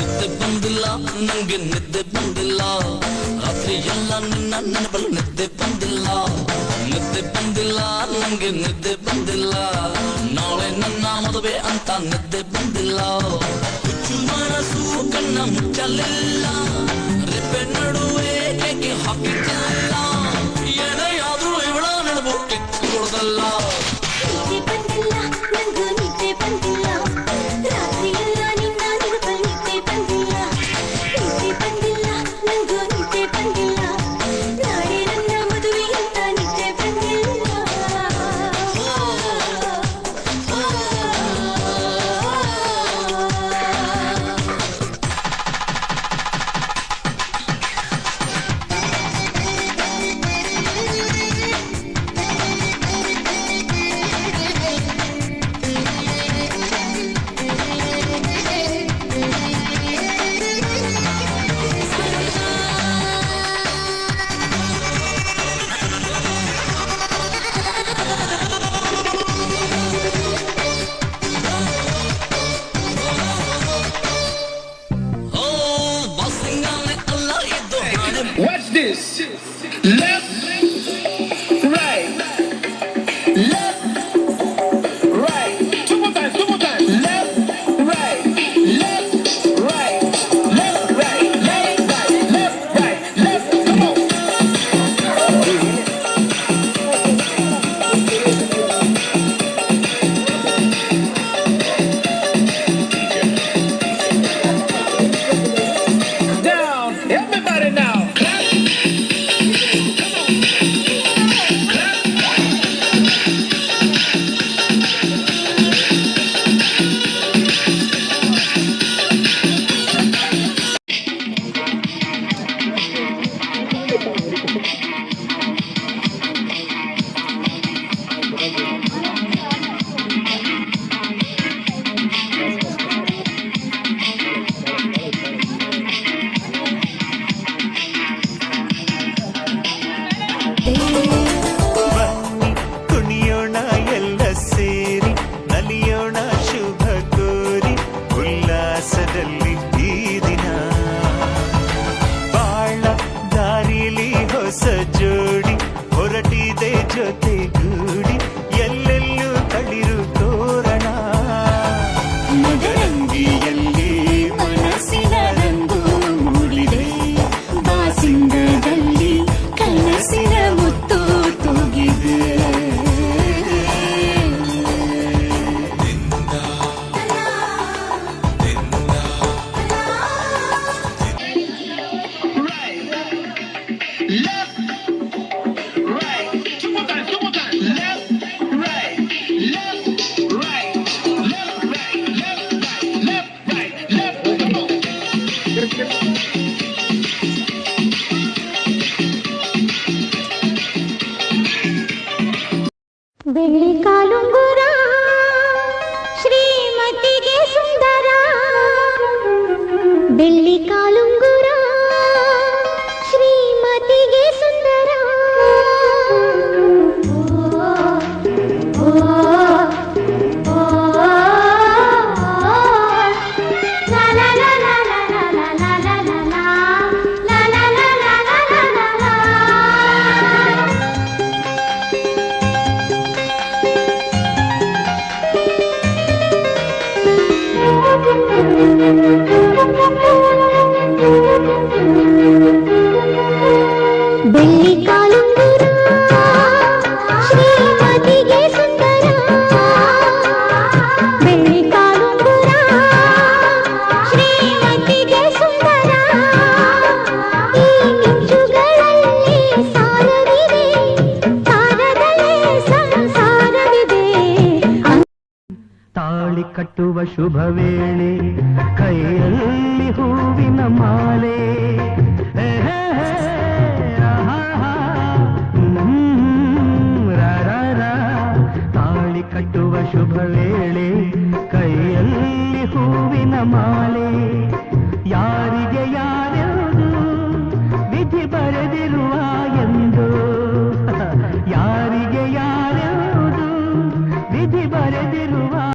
ನಿದ್ದೆ ಬಂದಿಲ್ಲ ನಂಗೆ ನಿದ್ದೆ ಬಂದಿಲ್ಲ ರಾತ್ರಿ ಎಲ್ಲ ನಿನ್ನ ನೆನಪಲು ನಿದ್ದೆ ಬಂದಿಲ್ಲ ನಿದ್ದೆ ಬಂದಿಲ್ಲ ನಂಗೆ ನಿದ್ದೆ ಬಂದಿಲ್ಲ ನಾಳೆ ನನ್ನ ಮದುವೆ ಅಂತ ನಿದ್ದೆ ಬಂದಿಲ್ಲ ಹುಚ್ಚು ಮನಸ್ಸು ಕಣ್ಣ ಮುಚ್ಚಲಿಲ್ಲ ರೆಪ್ಪೆ ನಡುವೆ ಏಕೆ ಹಾಕಿದ್ದಲ್ಲ ಏನೇ ಆದ್ರೂ ಇವಳ ನೆನಪು ಕಿತ್ಕೊಳ್ದಲ್ಲ Watch this. Left, right, left, right. Two more times. Left, right, left, right, left, right, left, right, left, right, left. Come on. Down, everybody now. ಕುಣಿಯೋಣ ಎಲ್ಲ ಸೇರಿ ನಲಿಯೋಣ ಶುಭ ಕೋರಿ ಉಲ್ಲಾಸದಲ್ಲಿ ಈ ದಿನ ಬಾಳ ದಾರಿಲಿ ಹೊಸ ಜೋಡಿ ಹೊರಟಿದೆ ಜೊತೆಗೂಡಿ ಎಲ್ಲೆಲ್ಲೂ ತಳಿರು ತೋರಣ ಮದರಂಗಿಯಲ್ಲಿ ಮನಸ್ಸಿನ ರಂಗು ಮೂಡಿದೆ ಬಾಸಿಂಗದಲ್ಲಿ ಕನಸಿನ ಮುತ್ತು ತೂಗಿದೆ Left, right. Two more times. Left, right, left, right, left, right, left, right, left, right, left. Come on. ಬೆಳ್ಳಿ ಕಾಲುಂಗುರ ಶ್ರೀಮತಿಗೆ ಸುಂದರ ಬೆಳ್ಳಿ ಕಾಲುಂಗುರ ಶ್ರೀಮತಿಗೆ ಸುಂದರ ಲಾ ಲಾ ಲಾ ಲಾ ಲಾ ಲಾ ಲಾ ಲಾ ಲಾ ಲಾ ಲಾ ಲಾ ಲಾ ಲಾ ಲಾ ಲಾ ಲಾ. ಬೆಳ್ಳಿ ಕಾಲುಂಗುರ ಶ್ರೀಮತಿಗೆ ಸುಂದರ ಬೆಳ್ಳಿ ಕಾಲುಂಗುರ ಶ್ರೀಮತಿಗೆ ಸುಂದರ ಈ ಮಿಂಚುಗಳಲ್ಲಿ ಸಾರವಿದೆ ಸಾರದಲ್ಲೇ ಸಂಸಾರವಿದೆ ತಾಳಿ ಕಟ್ಟುವ ಶುಭ ವೇಳೆ ಕೈಯಲ್ಲಿ ಹೂವಿನ ಮಾಲೆ ತಾಳಿ ಕಟ್ಟುವ ಶುಭ ವೇಳೆ ಕೈಯಲ್ಲಿ ಹೂವಿನ ಮಾಲೆ